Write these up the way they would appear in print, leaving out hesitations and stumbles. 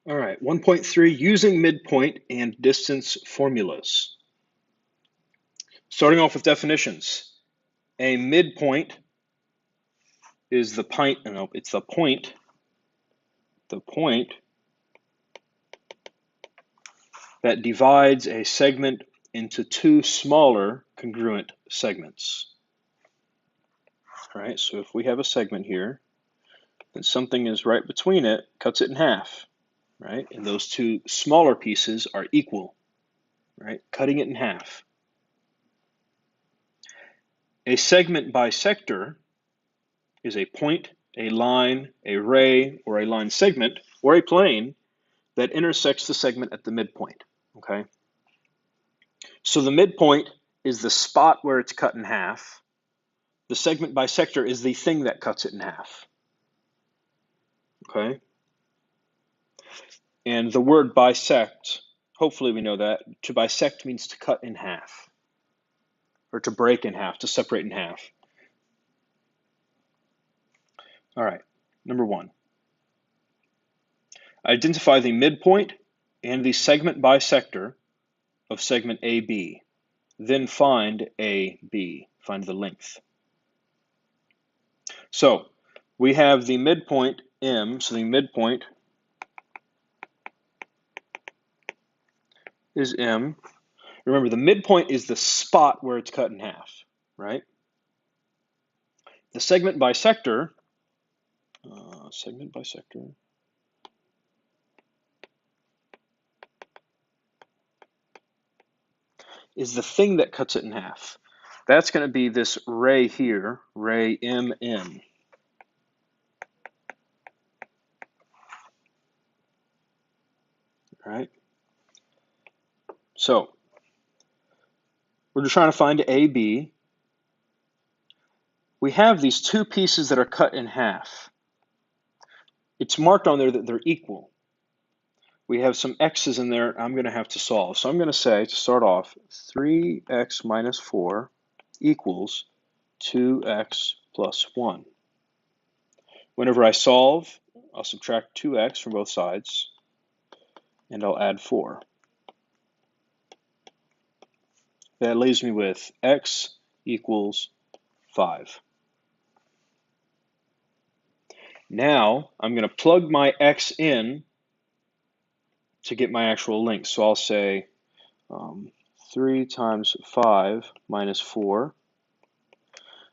All right, 1.3, using midpoint and distance formulas. Starting off with definitions. A midpoint is the point that divides a segment into two smaller congruent segments. All right, so if we have a segment here, and something is right between it, cuts it in half, right? And those two smaller pieces are equal, right? Cutting it in half. A segment bisector is a point, a line, a ray, or a line segment, or a plane that intersects the segment at the midpoint, okay? So the midpoint is the spot where it's cut in half. The segment bisector is the thing that cuts it in half, okay? And the word bisect, hopefully we know that. To bisect means to cut in half, or to break in half, to separate in half. All right, number one. Identify the midpoint and the segment bisector of segment AB. Then find AB, find the length. So we have the midpoint M, so the midpoint is M. Remember, the midpoint is the spot where it's cut in half, right? The segment bisector is the thing that cuts it in half. That's going to be this ray here, ray MM. Right? So we're just trying to find AB. We have these two pieces that are cut in half. It's marked on there that they're equal. We have some x's in there I'm going to have to solve. So I'm going to say, to start off, 3x minus 4 equals 2x plus 1. Whenever I solve, I'll subtract 2x from both sides, and I'll add 4. That leaves me with x equals 5. Now I'm going to plug my x in to get my actual length. So I'll say 3 times 5 minus 4.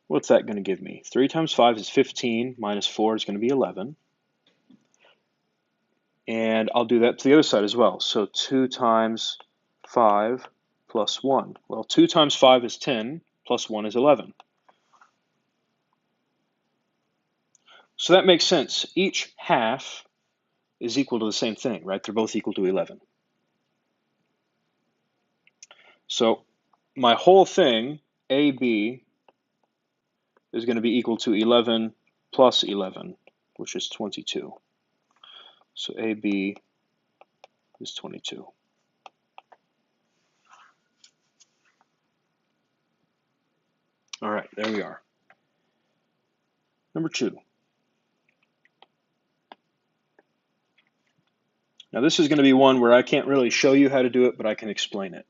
What's that going to give me? 3 times 5 is 15, minus 4 is going to be 11. And I'll do that to the other side as well. So 2 times 5 plus 1. Well, 2 times 5 is 10, plus 1 is 11. So that makes sense. Each half is equal to the same thing, right? They're both equal to 11. So my whole thing, AB, is going to be equal to 11 plus 11, which is 22. So AB is 22. All right, there we are. Number 2. Now this is going to be one where I can't really show you how to do it, but I can explain it.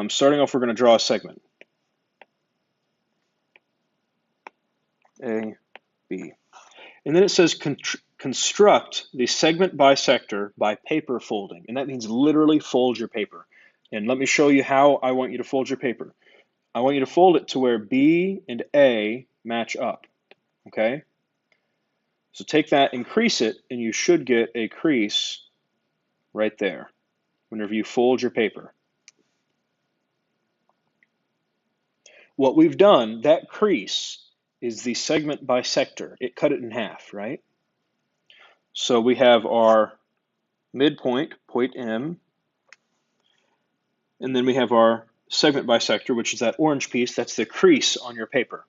Starting off, we're going to draw a segment. A, B. And then it says construct the segment bisector by paper folding. And that means literally fold your paper. And let me show you how I want you to fold your paper. I want you to fold it to where B and A match up. Okay? So take that and crease it, and you should get a crease right there whenever you fold your paper. What we've done, that crease is the segment bisector. It cut it in half, right? So we have our midpoint, point M, and then we have our segment bisector, which is that orange piece. That's the crease on your paper.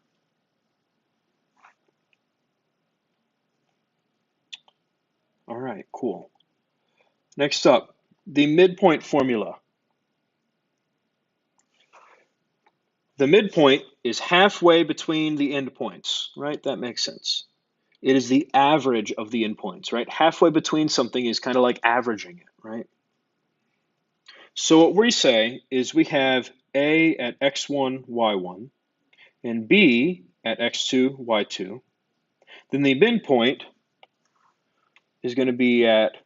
All right, cool. Next up, the midpoint formula. The midpoint is halfway between the endpoints, right? That makes sense. It is the average of the endpoints, right? Halfway between something is kind of like averaging it, right? So what we say is we have A at x1, y1, and B at x2, y2. Then the midpoint is going to be at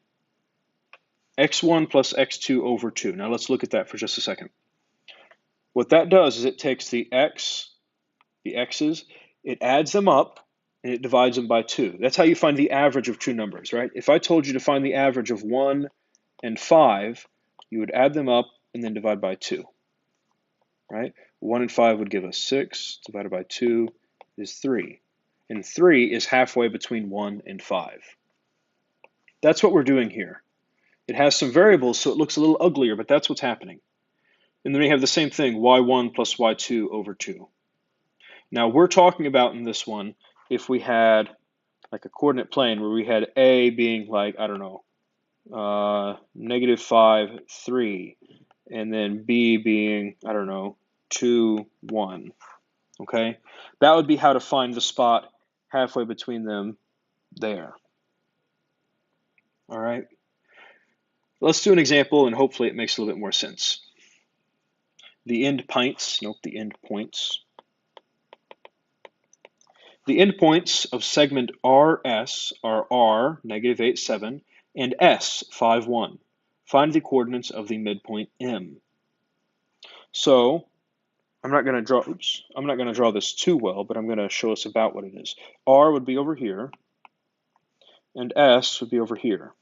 x1 plus x2 over 2. Now let's look at that for just a second. What that does is it takes the x's, it adds them up, and it divides them by 2. That's how you find the average of two numbers, right? If I told you to find the average of 1 and 5, you would add them up and then divide by 2, right? 1 and 5 would give us 6, divided by 2 is 3. And 3 is halfway between 1 and 5. That's what we're doing here. It has some variables, so it looks a little uglier, but that's what's happening. And then we have the same thing, y1 plus y2 over 2. Now we're talking about in this one, if we had like a coordinate plane where we had A being like, I don't know, -5, 3, and then B being, I don't know, 2, 1, okay? That would be how to find the spot halfway between them there. All right? Let's do an example, and hopefully it makes a little bit more sense. The endpoints. The endpoints of segment RS are R, -8, 7, and S, 5, 1. Find the coordinates of the midpoint M. So I'm not going to draw this too well, but I'm going to show us about what it is. R would be over here, and S would be over here.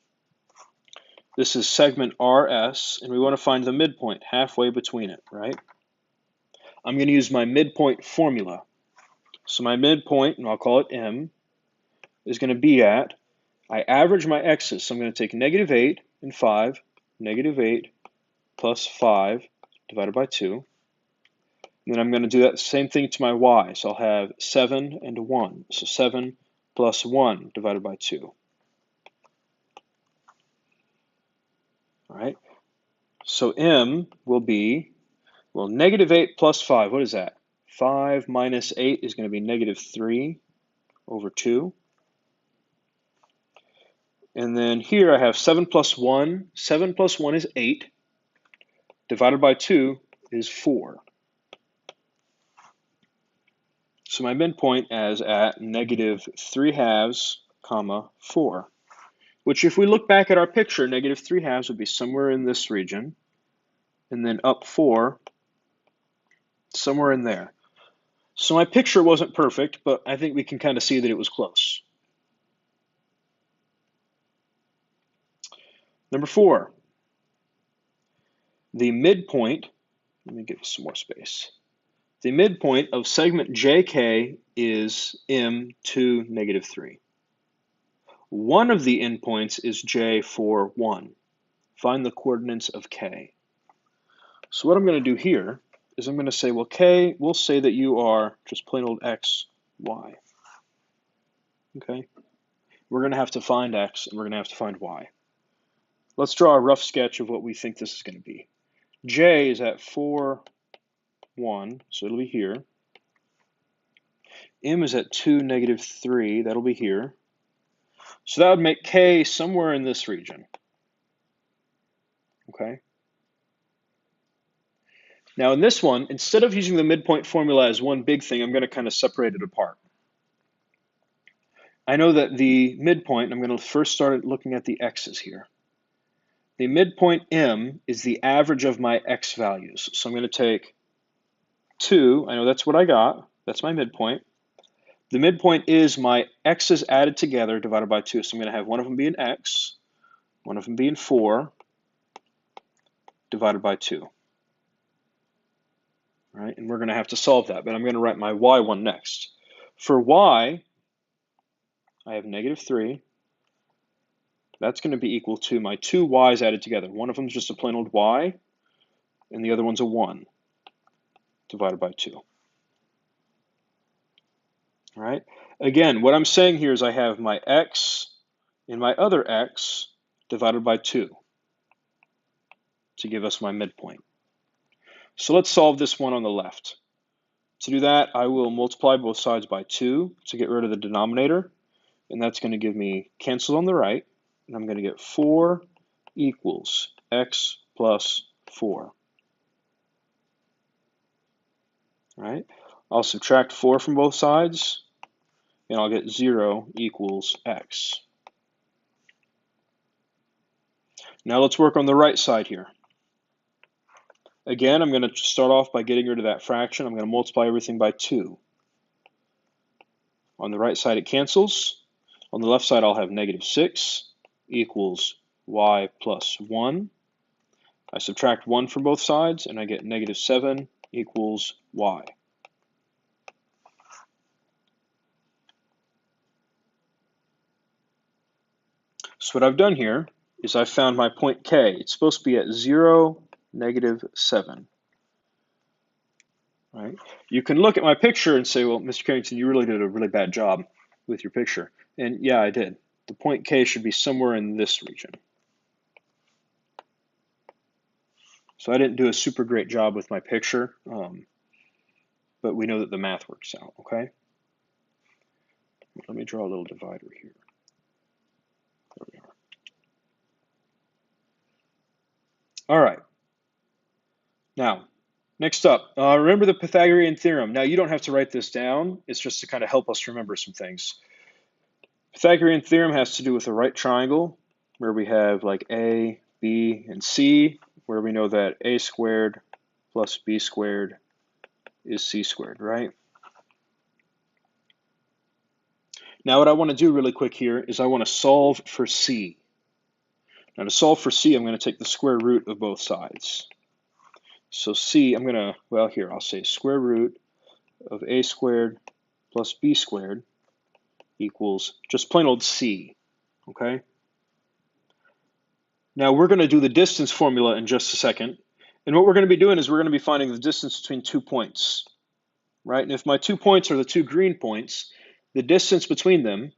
This is segment RS, and we want to find the midpoint halfway between it, right? I'm going to use my midpoint formula. So my midpoint, and I'll call it M, is going to be at, I average my x's, so I'm going to take -8 and 5, -8 plus 5 divided by 2. And then I'm going to do that same thing to my y, so I'll have 7 and 1. So 7 plus 1 divided by 2. All right, so M will be, well, -8 plus 5, what is that? 5 minus 8 is going to be -3 over 2. And then here I have 7 plus 1. 7 plus 1 is 8. Divided by 2 is 4. So my midpoint is at -3/2, 4. Which if we look back at our picture, -3/2 would be somewhere in this region. And then up 4, somewhere in there. So my picture wasn't perfect, but I think we can kind of see that it was close. Number 4. The midpoint, let me give some more space. The midpoint of segment JK is M2, -3. One of the endpoints is J4, 1. Find the coordinates of K. So what I'm going to do here is I'm going to say, well, K, we'll say that you are just plain old X, Y. Okay? We're going to have to find X, and we're going to have to find Y. Let's draw a rough sketch of what we think this is going to be. J is at 4, 1, so it'll be here. M is at 2, -3, that'll be here. So that would make K somewhere in this region. Okay? Now in this one, instead of using the midpoint formula as one big thing, I'm going to kind of separate it apart. I know that the midpoint, I'm going to first start looking at the x's here. The midpoint M is the average of my x values. So I'm going to take 2, I know that's what I got, that's my midpoint. The midpoint is my x's added together divided by 2. So I'm going to have one of them being x, one of them being 4, divided by 2. All right, and we're going to have to solve that, but I'm going to write my y one next. For y, I have -3. That's going to be equal to my two y's added together. One of them is just a plain old y, and the other one's a 1, divided by 2. All right. Again, what I'm saying here is I have my x and my other x divided by 2 to give us my midpoint. So let's solve this one on the left. To do that, I will multiply both sides by 2 to get rid of the denominator. and that's going to give me cancel on the right, and I'm going to get 4 equals x plus 4. All right, I'll subtract 4 from both sides, and I'll get 0 equals x. Now let's work on the right side here. Again, I'm going to start off by getting rid of that fraction. I'm going to multiply everything by 2. On the right side, it cancels. On the left side, I'll have negative 6 equals y plus 1. I subtract 1 from both sides, and I get negative 7 equals y. So what I've done here is I've found my point K. It's supposed to be at 0, negative 7. Right? You can look at my picture and say, well, Mr. Carrington, you really did a really bad job with your picture. And yeah, I did. The point K should be somewhere in this region. So I didn't do a super great job with my picture, but we know that the math works out, okay? Let me draw a little divider here. There we are. All right. Now, next up, remember the Pythagorean theorem. Now, you don't have to write this down. It's just to kind of help us remember some things. Pythagorean theorem has to do with a right triangle where we have like A, B, and C, where we know that A squared plus B squared is C squared, right? Now what I want to do really quick here is I want to solve for C. Now to solve for C, I'm going to take the square root of both sides. So C, I'm going to, well here, I'll say square root of A squared plus B squared equals just plain old C, okay? Now we're going to do the distance formula in just a second. And what we're going to be doing is we're going to be finding the distance between 2 points, right? And if my 2 points are the 2 green points, the distance between them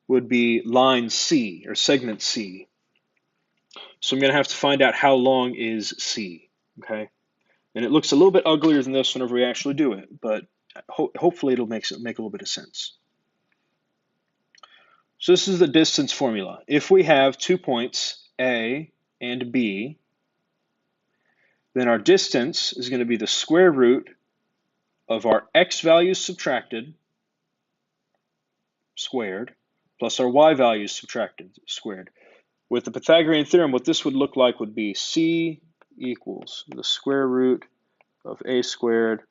would be line C, or segment C. So I'm going to have to find out how long is C, okay? And it looks a little bit uglier than this whenever we actually do it, but hopefully it'll make a little bit of sense. So this is the distance formula. If we have 2 points, A and B, then our distance is going to be the square root of our x values subtracted squared plus our y values subtracted squared. With the Pythagorean theorem, what this would look like would be C equals the square root of A squared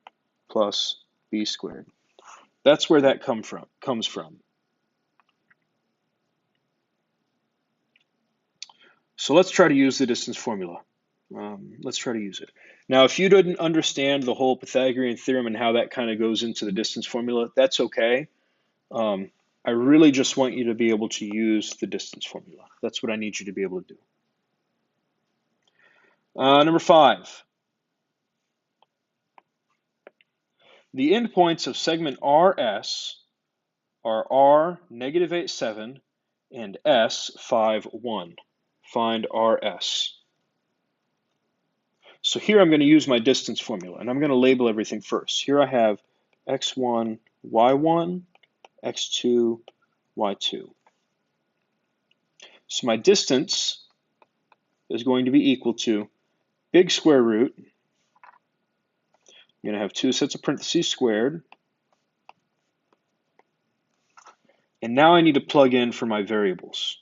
plus B squared. That's where that comes from. So let's try to use the distance formula. Let's try to use it. Now, if you didn't understand the whole Pythagorean theorem and how that kind of goes into the distance formula, that's okay. I really just want you to be able to use the distance formula. That's what I need you to be able to do. Number 5. The endpoints of segment RS are R, negative 8, 7, and S, 5, 1. Find RS. So here I'm going to use my distance formula, and I'm going to label everything first. Here I have x1, y1, x2, y2. So my distance is going to be equal to big square root. I'm going to have 2 sets of parentheses squared. And now I need to plug in for my variables.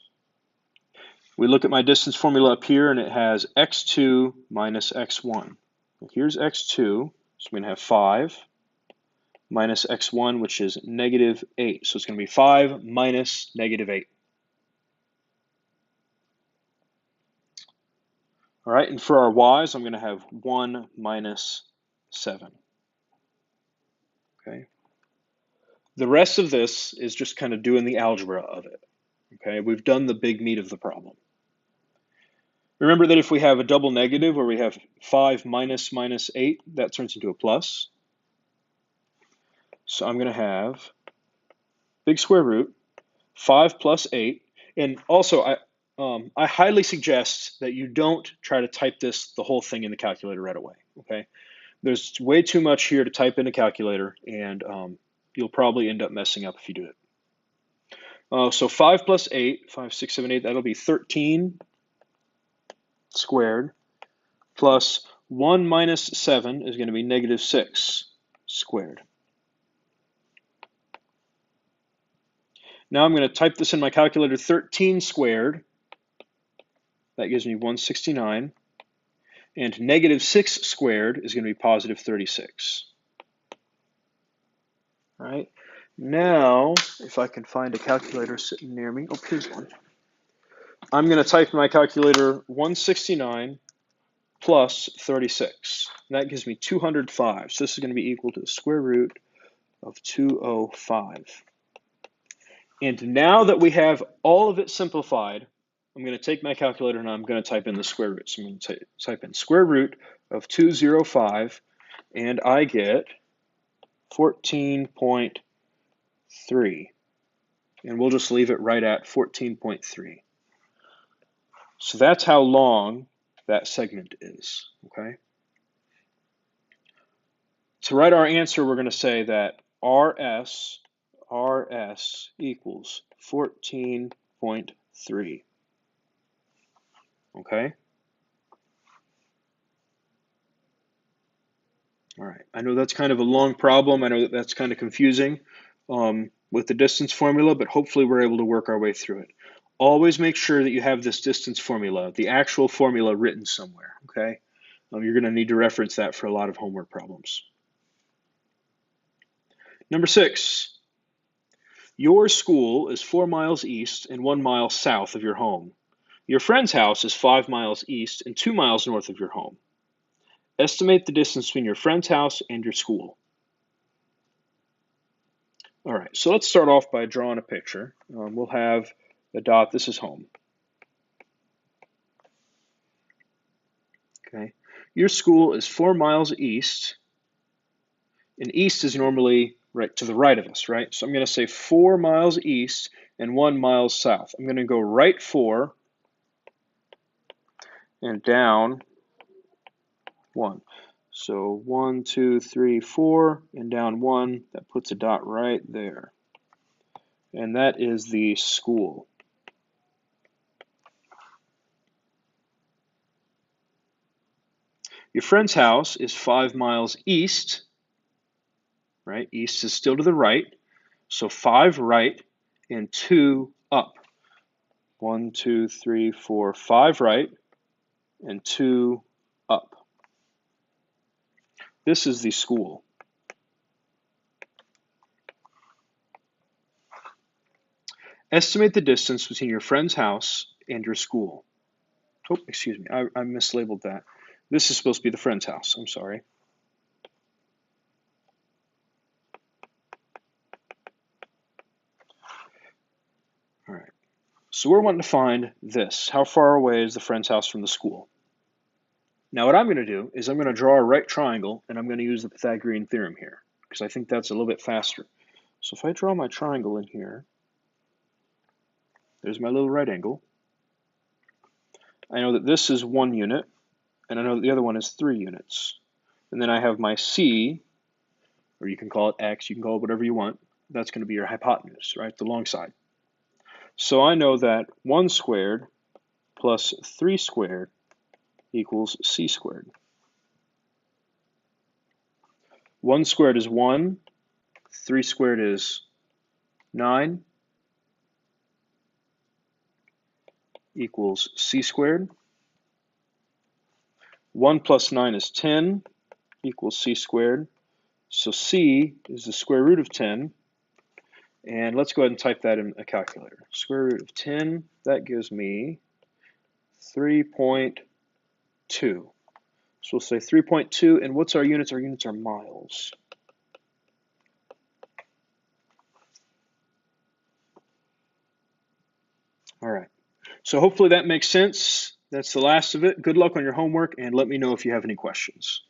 We look at my distance formula up here, and it has x2 minus x1. Well, here's x2, so I'm going to have 5 minus x1, which is negative 8. So it's going to be 5 minus negative 8. All right, and for our y's, I'm going to have 1 minus 7. Okay. The rest of this is just kind of doing the algebra of it. Okay, we've done the big meat of the problem. Remember that if we have a double negative where we have 5 minus minus 8, that turns into a plus. So I'm going to have big square root 5 plus 8. And also, I highly suggest that you don't try to type the whole thing in the calculator right away. Okay, there's way too much here to type in a calculator, and you'll probably end up messing up if you do it. So 5 plus 8, 5, 6, 7, 8, that'll be 13 squared, plus 1 minus 7 is going to be negative 6 squared. Now I'm going to type this in my calculator, 13 squared. That gives me 169. And negative 6 squared is going to be positive 36. All right. Now, if I can find a calculator sitting near me. Oh, here's one. I'm going to type in my calculator 169 plus 36. And that gives me 205. So this is going to be equal to the square root of 205. And now that we have all of it simplified, I'm going to take my calculator and I'm going to type in the square root. So I'm going to type in square root of 205, and I get 14.3. And we'll just leave it right at 14.3. So that's how long that segment is, okay? To write our answer, we're going to say that RS equals 14.3, okay? All right, I know that's kind of a long problem. I know that that's kind of confusing with the distance formula, but hopefully we're able to work our way through it. Always make sure that you have this distance formula, the actual formula, written somewhere, okay? You're going to need to reference that for a lot of homework problems. Number 6, your school is 4 miles east and 1 mile south of your home. Your friend's house is 5 miles east and 2 miles north of your home. Estimate the distance between your friend's house and your school. All right, so let's start off by drawing a picture. We'll have the dot, this is home. Okay, your school is 4 miles east, and east is normally right to the right of us, right? So I'm going to say 4 miles east and 1 mile south. I'm going to go right 4 and down 1. So 1, 2, 3, 4, and down 1. That puts a dot right there. And that is the school. Your friend's house is 5 miles east, right? East is still to the right. So 5 right and 2 up. 1, 2, 3, 4, 5 right and 2 up. This is the school. Estimate the distance between your friend's house and your school. Oh, excuse me, I mislabeled that. This is supposed to be the friend's house. I'm sorry. All right. So we're wanting to find this. How far away is the friend's house from the school? Now what I'm going to do is I'm going to draw a right triangle, and I'm going to use the Pythagorean theorem here, because I think that's a little bit faster. So if I draw my triangle in here, there's my little right angle. I know that this is 1 unit, and I know that the other one is 3 units. And then I have my C, or you can call it X, you can call it whatever you want. That's going to be your hypotenuse, right, the long side. So I know that 1 squared plus 3 squared equals C squared. 1 squared is 1, 3 squared is 9, equals C squared. 1 plus 9 is 10, equals C squared. So C is the square root of 10. And let's go ahead and type that in a calculator. Square root of 10, that gives me 3.2. So we'll say 3.2, and what's our units? Our units are miles. All right, so hopefully that makes sense. That's the last of it. Good luck on your homework, and let me know if you have any questions.